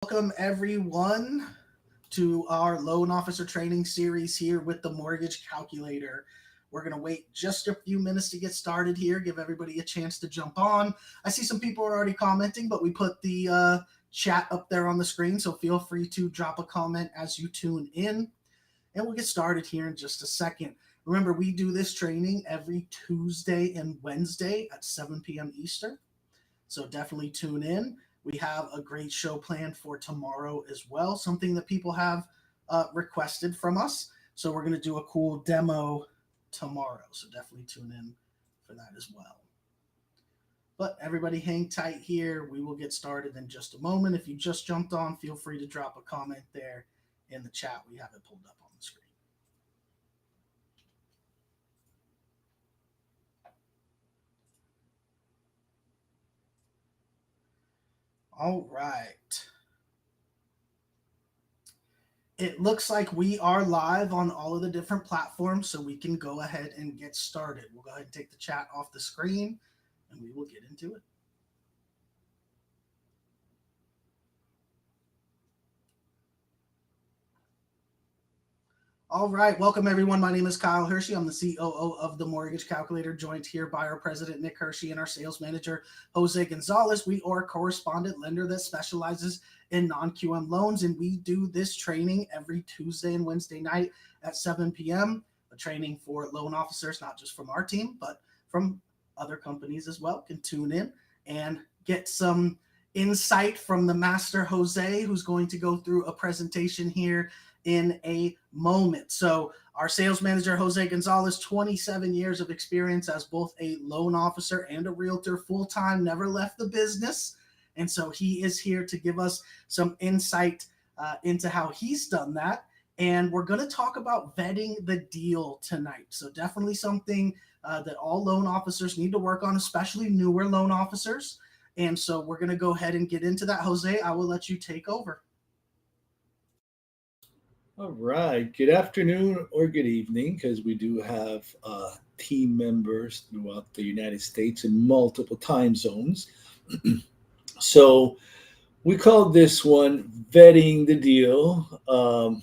Welcome everyone to our loan officer training series here with the mortgage calculator. We're going to wait just a few minutes to get started here, give everybody a chance to jump on. I see some people are already commenting, but we put the chat up there on the screen, so feel free to drop a comment as you tune in. And we'll get started here in just a second. Remember, we do this training every Tuesday and Wednesday at 7 p.m. Eastern. So definitely tune in. We have a great show planned for tomorrow as well, something that people have requested from us. So we're going to do a cool demo tomorrow. So definitely tune in for that as well. But everybody hang tight here. We will get started in just a moment. If you just jumped on, feel free to drop a comment there in the chat. We have it pulled up on the screen. All right. It looks like we are live on all of the different platforms, so we can go ahead and get started. We'll go ahead and take the chat off the screen, and we will get into it. All right, welcome everyone. My name is Kyle Hershey. I'm the COO of the Mortgage Calculator, joined here by our president, Nick Hershey, and our sales manager, Jose Gonzalez. We are a correspondent lender that specializes in non-QM loans, and we do this training every Tuesday and Wednesday night at 7 p.m., a training for loan officers, not just from our team, but from other companies as well, can tune in and get some insight from the master Jose, who's going to go through a presentation here in a moment. So our sales manager, Jose Gonzalez, 27 years of experience as both a loan officer and a realtor, full-time, never left the business. And so he is here to give us some insight into how he's done that. And we're going to talk about vetting the deal tonight. So definitely something that all loan officers need to work on, especially newer loan officers. And so we're going to go ahead and get into that. Jose, I will let you take over. All right. Good afternoon or good evening, because we do have team members throughout the United States in multiple time zones. So we call this one vetting the deal.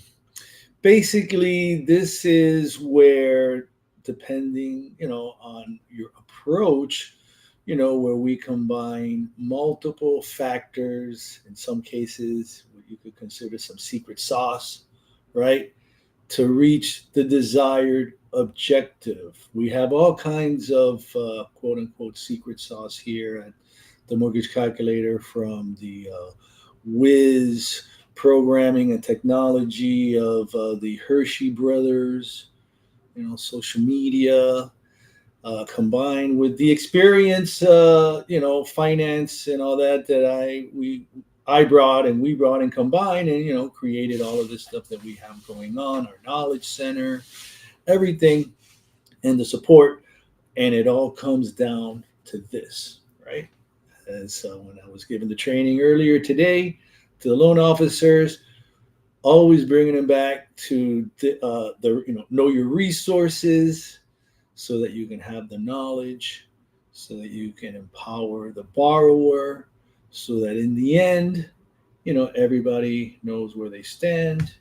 Basically, this is where, depending, on your approach, where we combine multiple factors, in some cases, what you could consider some secret sauce, right? To reach the desired objective. We have all kinds of quote unquote secret sauce here at the Mortgage Calculator, from the whiz programming and technology of the Hershey brothers, social media, combined with the experience, finance and all that I brought and we brought and combined, and created all of this stuff that we have going on, our knowledge center, everything, and the support. And it all comes down to this, right? As when I was giving the training earlier today to the loan officers, always bringing them back to the know your resources, so that you can have the knowledge, so that you can empower the borrower, so that in the end, everybody knows where they stand.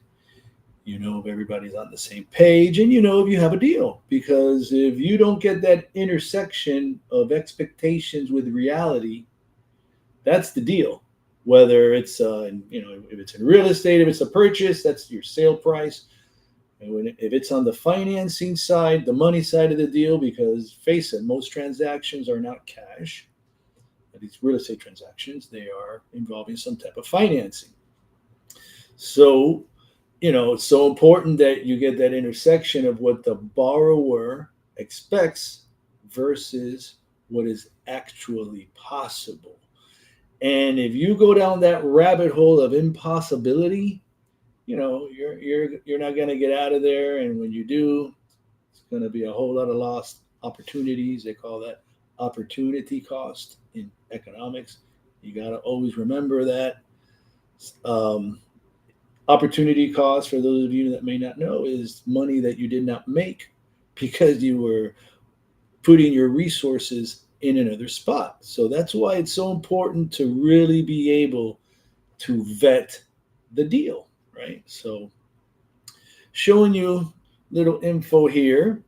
If everybody's on the same page, and if you have a deal. Because if you don't get that intersection of expectations with reality, that's the deal. Whether it's if it's in real estate, if it's a purchase, that's your sale price. And if it's on the financing side, the money side of the deal, because face it, most transactions are not cash. These real estate transactions, they are involving some type of financing. So, it's so important that you get that intersection of what the borrower expects versus what is actually possible. And if you go down that rabbit hole of impossibility, you're not going to get out of there. And when you do, it's going to be a whole lot of lost opportunities. They call that opportunity cost in economics. You got to always remember that. Opportunity cost, for those of you that may not know, is money that you did not make because you were putting your resources in another spot. So that's why it's so important to really be able to vet the deal, right? So showing you little info here.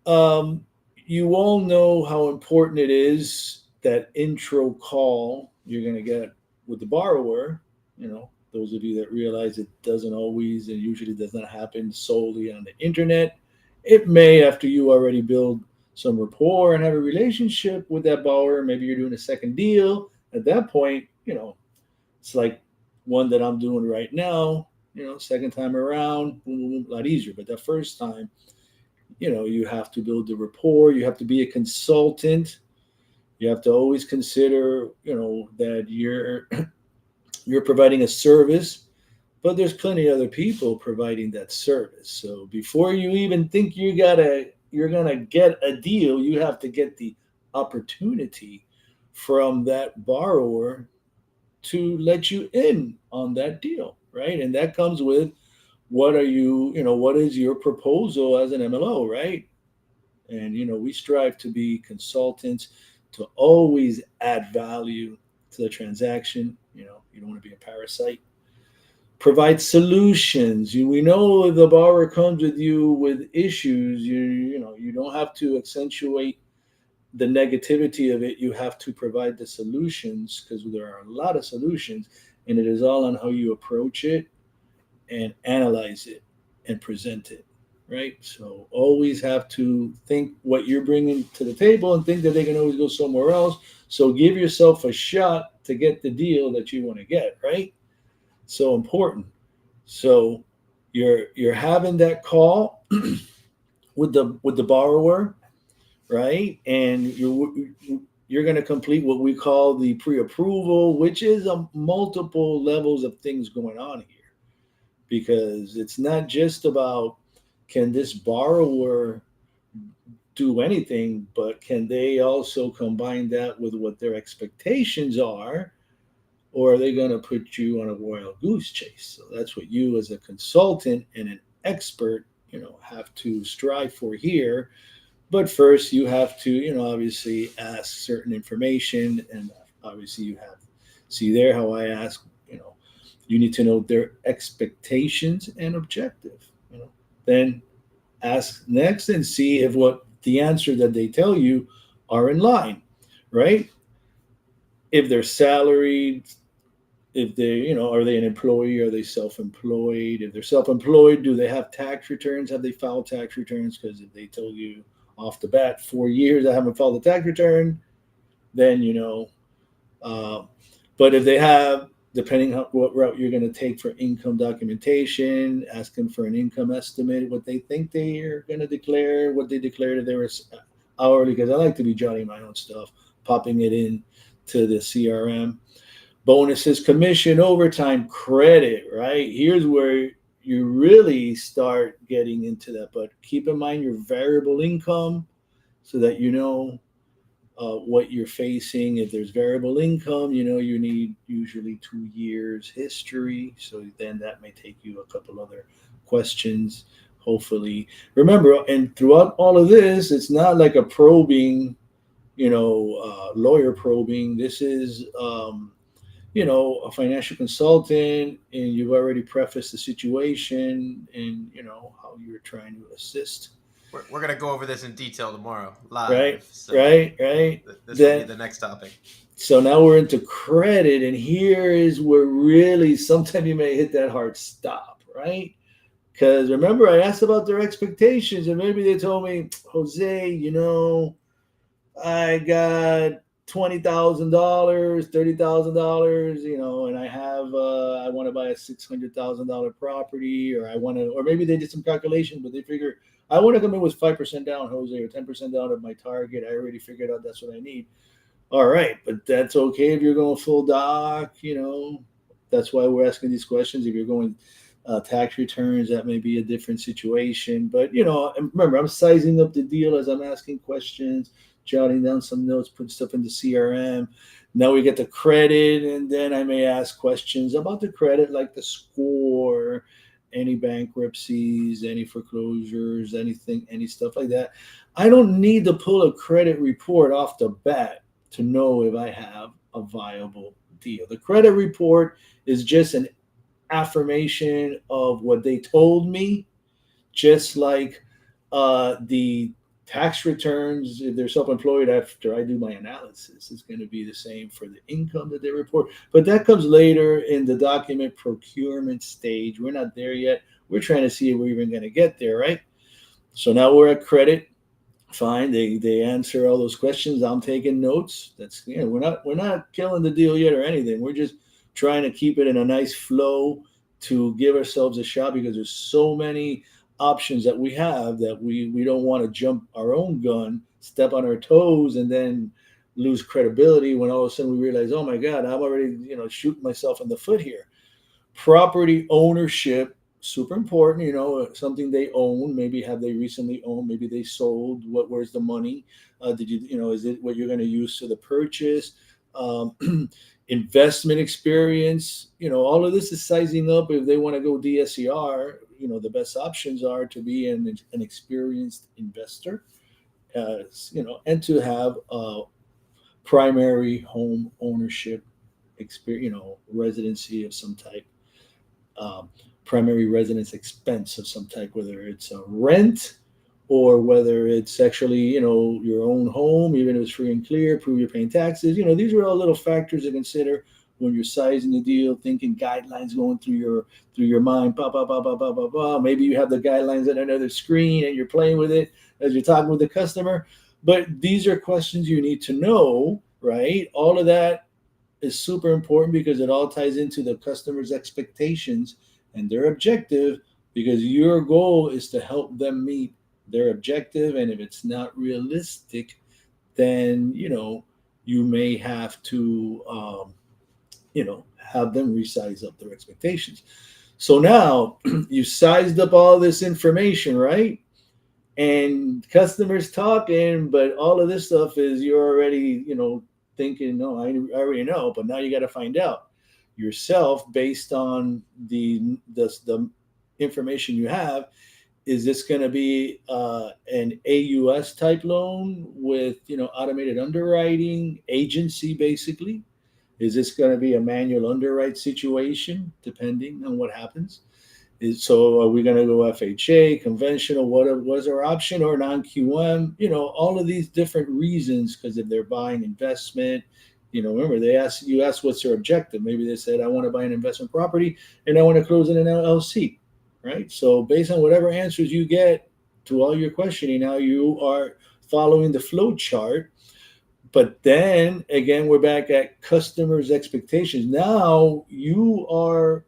Um, you all know how important it is that intro call you're going to get with the borrower. You know, those of you that realize it doesn't always and usually does not happen solely on the internet. It may after you already build some rapport and have a relationship with that borrower. Maybe you're doing a second deal. At that point, you know, it's like one that I'm doing right now. You know, second time around, boom, boom, boom, a lot easier. But that first time, you know, you have to build the rapport. You have to be a consultant. You have to always consider, you know, that you're providing a service, but there's plenty of other people providing that service. So before you even think you're gonna get a deal, you have to get the opportunity from that borrower to let you in on that deal, right? And that comes with what are you, you know, what is your proposal as an MLO, right? And you know, we strive to be consultants to always add value to the transaction. You know, you don't want to be a parasite. Provide solutions. We know the borrower comes with you with issues. You know, you don't have to accentuate the negativity of it. You have to provide the solutions because there are a lot of solutions, and it is all on how you approach it and analyze it and present it, right? So always have to think what you're bringing to the table and think that they can always go somewhere else. So give yourself a shot to get the deal that you want to get, right? So important. So you're having that call with the borrower, right? And you're going to complete what we call the pre-approval, which is a multiple levels of things going on here because it's not just about can this borrower do anything, but can they also combine that with what their expectations are, or are they going to put you on a wild goose chase? So that's what you, as a consultant and an expert, you know, have to strive for here. But first, you have to, you know, obviously ask certain information, and obviously you have see there how I ask, you know, you need to know their expectations and objective. You know, then ask next and see if what the answer that they tell you are in line, right? If they're salaried, if they, you know, are they an employee? Are they self-employed? If they're self-employed, do they have tax returns? Have they filed tax returns? Because if they told you off the bat 4 years I haven't filed a tax return, then you know. Uh, but if they have, depending on what route you're going to take for income documentation, asking for an income estimate, what they think they are going to declare, what they declared if they were hourly, because I like to be jotting my own stuff, popping it in to the CRM. Bonuses, commission, overtime, credit, right? Here's where you really start getting into that. But keep in mind your variable income so that you know what you're facing. If there's variable income, you know you need usually 2 years history. So then that may take you a couple other questions. Hopefully, remember, and throughout all of this, it's not like a probing, you know, lawyer probing. This is you know, a financial consultant, and you've already prefaced the situation and you know how you're trying to assist. We're gonna go over this in detail tomorrow live. Right, So right. This will be the next topic. So now we're into credit, and here is where really sometimes you may hit that hard stop, right? Because remember, I asked about their expectations, and maybe they told me, Jose, you know, I got $20,000, $30,000, you know, and I have I want to buy a $600,000 property, or I want to, or maybe they did some calculation, but they figure I want to come in with 5% down, Jose, or 10% down of my target. I already figured out that's what I need. All right, but that's okay if you're going full doc, you know. That's why we're asking these questions. If you're going tax returns, that may be a different situation. But you know, remember, I'm sizing up the deal as I'm asking questions, jotting down some notes, putting stuff into CRM. Now we get the credit, and then I may ask questions about the credit, like the score, any bankruptcies, any foreclosures, anything, any stuff like that. I don't need to pull a credit report off the bat to know if I have a viable deal. The credit report is just an affirmation of what they told me, just like the tax returns, if they're self-employed, after I do my analysis, it's going to be the same for the income that they report. But that comes later in the document procurement stage. We're not there yet. We're trying to see if we're even going to get there, right? So now we're at credit. Fine, they answer all those questions. I'm taking notes. That's, we're not killing the deal yet or anything. We're just trying to keep it in a nice flow to give ourselves a shot, because there's so many options that we have that we don't want to jump our own gun, step on our toes, and then lose credibility when all of a sudden we realize, oh my God, I'm already shooting myself in the foot here. Property ownership, super important. Something they own. Maybe have they recently owned? Maybe they sold. Where's the money? Did you, is it what you're going to use to the purchase? Investment experience. All of this is sizing up. If they want to go DSCR, the best options are to be an experienced investor, and to have a primary home ownership experience, residency of some type, primary residence expense of some type, whether it's a rent or whether it's actually, your own home, even if it's free and clear, prove you're paying taxes. These are all little factors to consider when you're sizing the deal, thinking guidelines going through your mind. Blah, blah, blah, blah, blah, blah, blah. Maybe you have the guidelines on another screen and you're playing with it as you're talking with the customer. But these are questions you need to know, right? All of that is super important because it all ties into the customer's expectations and their objective, because your goal is to help them meet their objective. And if it's not realistic, then you may have to have them resize up their expectations. So now you sized up all this information, right? And customers talking, but all of this stuff is you're already thinking, no, I already know. But now you got to find out yourself, based on the information you have. Is this going to be an AUS type loan with automated underwriting agency, basically? Is this going to be a manual underwrite situation, depending on what happens? So are we going to go FHA, conventional? What was our option, or non-QM? All of these different reasons, because if they're buying investment, remember you asked what's their objective. Maybe they said, I want to buy an investment property and I want to close in an LLC, right? So based on whatever answers you get to all your questioning, now you are following the flow chart. But then again, we're back at customers' expectations. Now you are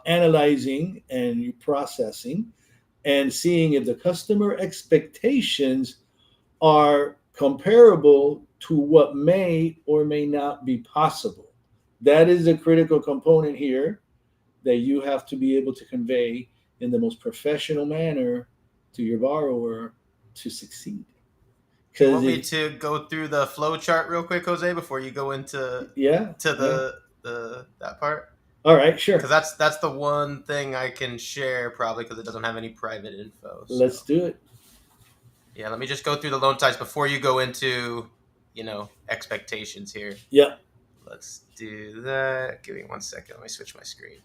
analyzing and processing and seeing if the customer expectations are comparable to what may or may not be possible. That is a critical component here that you have to be able to convey in the most professional manner to your borrower to succeed. You want me to go through the flow chart real quick, Jose, before you go into the that part? All right, sure. Because that's the one thing I can share, probably, because it doesn't have any private info. So. Let's do it. Yeah, let me just go through the loan types before you go into expectations here. Yeah. Let's do that. Give me 1 second. Let me switch my screen.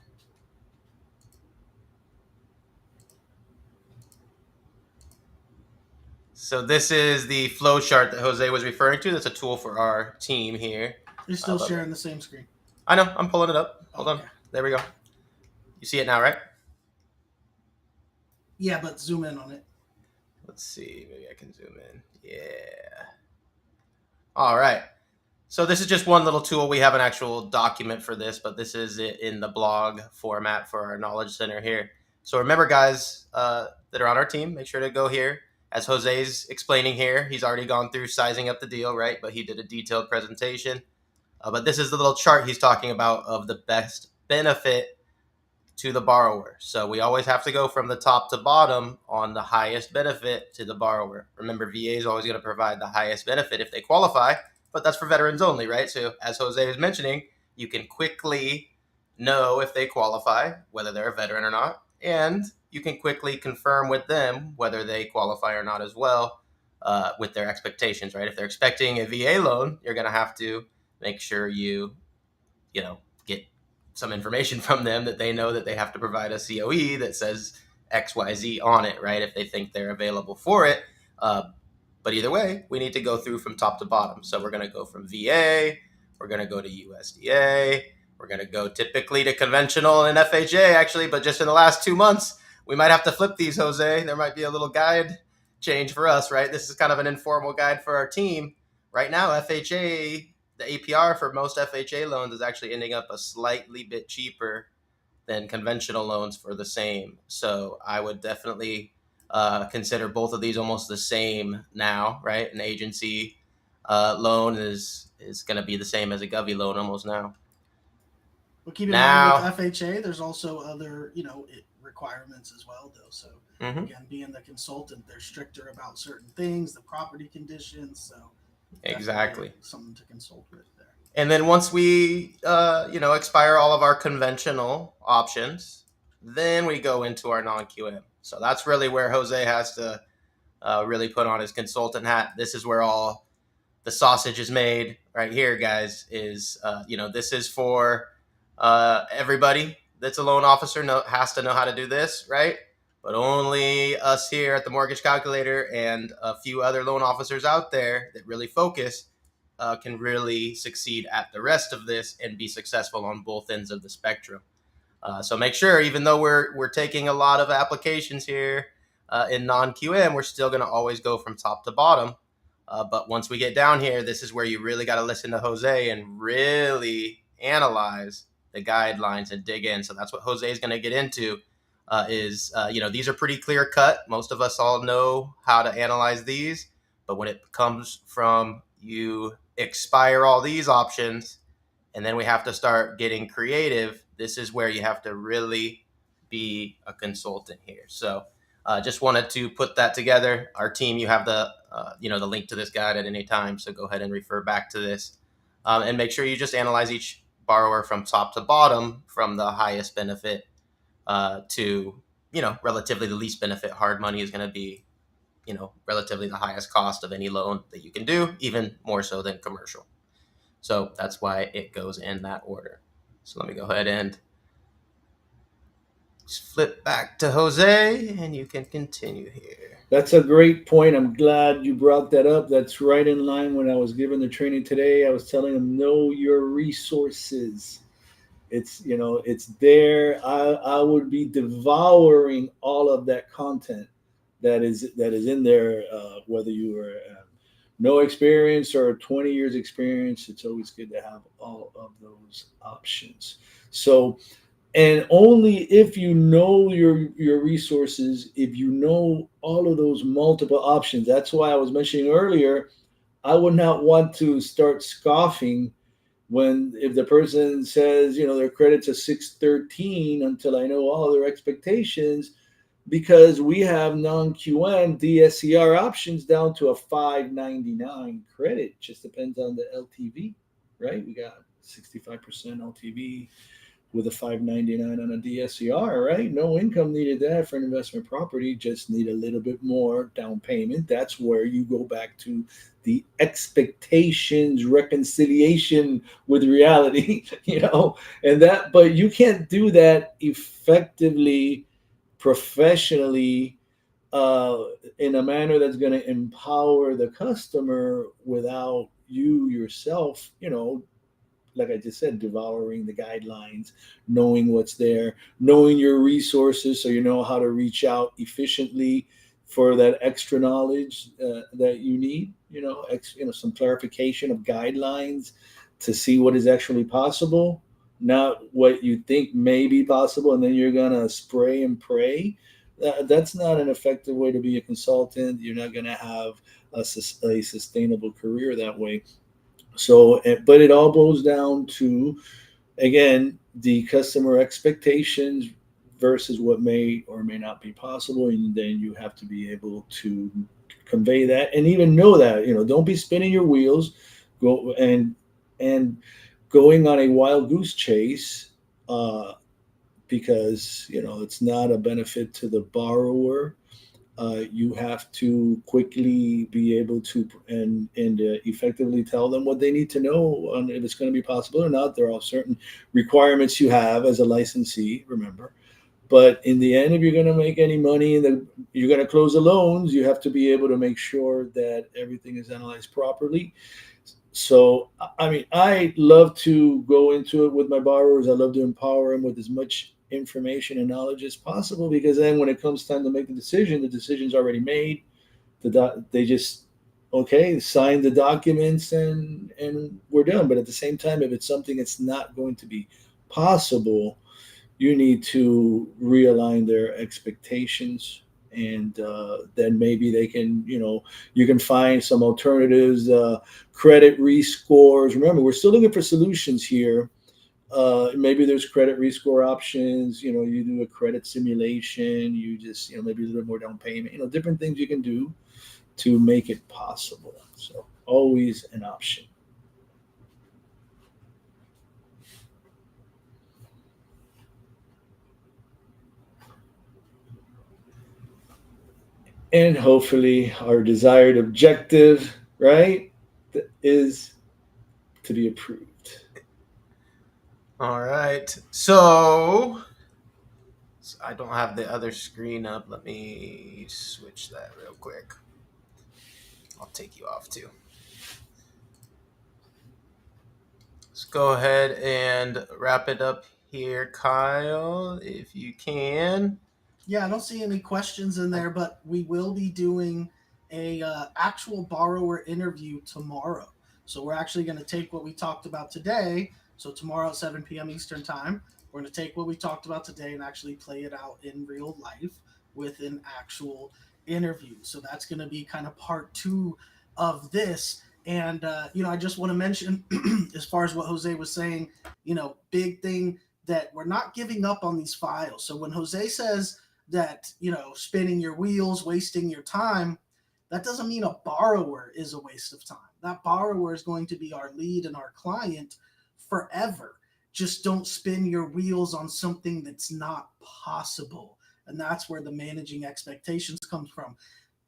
So this is the flow chart that Jose was referring to. That's a tool for our team here. You're still sharing the same screen. I know. I'm pulling it up. Hold on. There we go. You see it now, right? Yeah, but zoom in on it. Let's see. Maybe I can zoom in. Yeah. All right. So this is just one little tool. We have an actual document for this, but this is it in the blog format for our Knowledge Center here. So remember, guys that are on our team, make sure to go here. As Jose's explaining here, he's already gone through sizing up the deal, right? But he did a detailed presentation. But this is the little chart he's talking about of the best benefit to the borrower. So we always have to go from the top to bottom on the highest benefit to the borrower. Remember, VA is always going to provide the highest benefit if they qualify, but that's for veterans only, right? So as Jose was mentioning, you can quickly know if they qualify, whether they're a veteran or not, and you can quickly confirm with them whether they qualify or not as well, with their expectations, right? If they're expecting a VA loan, you're going to have to make sure you get some information from them that they know that they have to provide a COE that says XYZ on it, right? If they think they're available for it. But either way, we need to go through from top to bottom. So we're going to go from VA, we're going to go to USDA, we're going to go typically to conventional and FHA, actually, but just in the last 2 months, we might have to flip these, Jose. There might be a little guide change for us, right? This is kind of an informal guide for our team. Right now, FHA, the APR for most FHA loans is actually ending up a slightly bit cheaper than conventional loans for the same. So I would definitely consider both of these almost the same now, right? An agency loan is going to be the same as a Govy loan almost now. But keep in mind with FHA, there's also other, requirements as well, though. So again, being the consultant, they're stricter about certain things, the property conditions. So exactly something to consult with there. And then once we, expire all of our conventional options, then we go into our non-QM. So that's really where Jose has to really put on his consultant hat. This is where all the sausage is made right here, guys, is, this is for everybody that's a loan officer has to know how to do this, right? But only us here at the Mortgage Calculator and a few other loan officers out there that really focus can really succeed at the rest of this and be successful on both ends of the spectrum. So make sure, even though we're taking a lot of applications here in non-QM, we're still going to always go from top to bottom. But once we get down here, this is where you really got to listen to Jose and really analyze the guidelines and dig in. So that's what Jose is going to get into. These are pretty clear cut. Most of us all know how to analyze these, but when it comes from you expire all these options and then we have to start getting creative, this is where you have to really be a consultant here. So just wanted to put that together. Our team, you have the link to this guide at any time, so go ahead and refer back to this and make sure you just analyze each borrower from top to bottom, from the highest benefit to relatively the least benefit. Hard money is going to be relatively the highest cost of any loan that you can do, even more so than commercial. So that's why it goes in that order. So let me go ahead and flip back to Jose and you can continue here. That's a great point. I'm glad you brought that up. That's right in line when I was giving the training today. I was telling them, know your resources. It's there. I would be devouring all of that content that is in there, whether you are no experience or 20 years experience. It's always good to have all of those options. So, and only if you know your resources, if you know all of those multiple options. That's why I was mentioning earlier, I would not want to start scoffing if the person says, their credit's a 613 until I know all their expectations, because we have non-QM DSCR options down to a 599 credit. Just depends on the LTV, right? We got 65% LTV with a 599 on a DSCR, right? No income needed there for an investment property, just need a little bit more down payment. That's where you go back to the expectations reconciliation with reality, but you can't do that effectively, professionally, in a manner that's going to empower the customer without you yourself, like I just said, devouring the guidelines, knowing what's there, knowing your resources, so you know how to reach out efficiently for that extra knowledge that you need. Some clarification of guidelines to see what is actually possible, not what you think may be possible, and then you're gonna spray and pray. That's not an effective way to be a consultant. You're not gonna have a sustainable career that way. So, but it all boils down to, again, the customer expectations versus what may or may not be possible. And then you have to be able to convey that and even know that, don't be spinning your wheels, go and going on a wild goose chase, because, it's not a benefit to the borrower. You have to quickly be able to and effectively tell them what they need to know on if it's going to be possible or not. There are certain requirements you have as a licensee, remember. But in the end, if you're going to make any money and you're going to close the loans, you have to be able to make sure that everything is analyzed properly. So, I mean, I love to go into it with my borrowers. I love to empower them with as much information and knowledge as possible, because then when it comes time to make the decision's already made. They just okay sign the documents and we're done. But at the same time, if it's something that's not going to be possible, you need to realign their expectations, and then maybe they can, you can find some alternatives, credit rescores. Remember, we're still looking for solutions here. Maybe there's credit rescore options. You do a credit simulation. You just, maybe a little bit more down payment. Different things you can do to make it possible. So always an option. And hopefully our desired objective, right, is to be approved. All right. So I don't have the other screen up. Let me switch that real quick. I'll take you off too. Let's go ahead and wrap it up here, Kyle, if you can. Yeah, I don't see any questions in there, but we will be doing a actual borrower interview tomorrow. So we're actually going to take what we talked about today. So tomorrow at 7 p.m. Eastern Time, we're going to take what we talked about today and actually play it out in real life with an actual interview. So that's going to be kind of part 2 of this. And I just want to mention, as far as what Jose was saying, big thing that we're not giving up on these files. So when Jose says that, spinning your wheels, wasting your time, that doesn't mean a borrower is a waste of time. That borrower is going to be our lead and our client forever. Just don't spin your wheels on something that's not possible. And that's where the managing expectations comes from.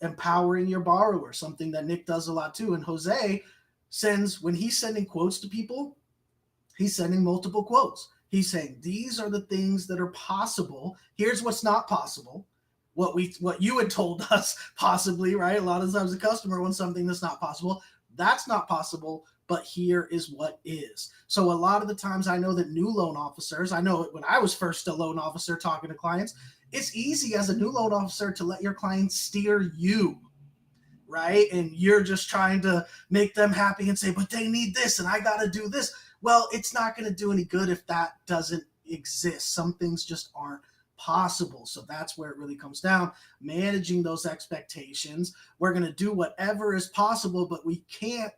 Empowering your borrower, something that Nick does a lot too. And Jose when he's sending quotes to people, he's sending multiple quotes. He's saying, these are the things that are possible. Here's what's not possible. What you had told us possibly, right? A lot of times the customer wants something that's not possible. That's not possible, but here is what is. So a lot of the times I know that new loan officers, I know when I was first a loan officer talking to clients, it's easy as a new loan officer to let your clients steer you, right? And you're just trying to make them happy and say, but they need this and I got to do this. Well, it's not going to do any good if that doesn't exist. Some things just aren't possible. So that's where it really comes down. Managing those expectations. We're going to do whatever is possible, but we can't,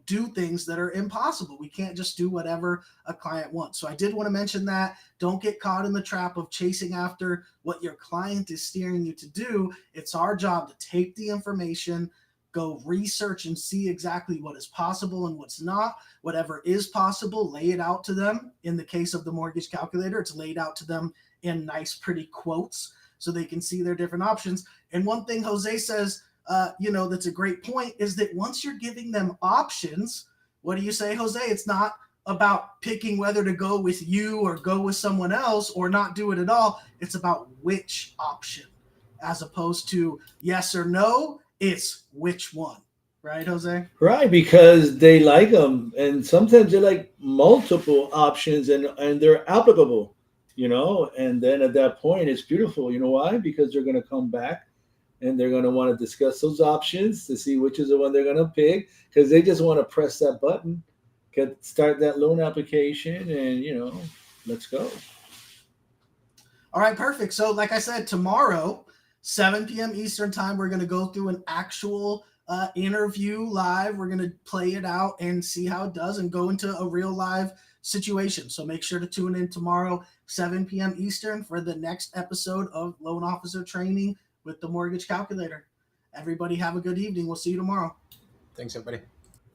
do things that are impossible. We can't just do whatever a client wants. So I did want to mention that. Don't get caught in the trap of chasing after what your client is steering you to do. It's our job to take the information, go research and see exactly what is possible and what's not. Whatever is possible, lay it out to them. In the case of the mortgage calculator, it's laid out to them in nice, pretty quotes so they can see their different options. And one thing Jose says, that's a great point, is that once you're giving them options, what do you say, Jose? It's not about picking whether to go with you or go with someone else or not do it at all. It's about which option, as opposed to yes or no. It's which one, right, Jose? Right, because they like them, and sometimes they like multiple options, and they're applicable, and then at that point it's beautiful. You know why? Because they're going to come back and they're going to want to discuss those options to see which is the one they're going to pick, because they just want to press that button, start that loan application, and let's go. All right, perfect. So like I said, tomorrow 7 p.m. Eastern Time, we're going to go through an actual interview live. We're going to play it out and see how it does and go into a real live situation. So make sure to tune in tomorrow, 7 p.m. Eastern, for the next episode of Loan Officer Training with the Mortgage Calculator. Everybody have a good evening. We'll see you tomorrow. Thanks, everybody.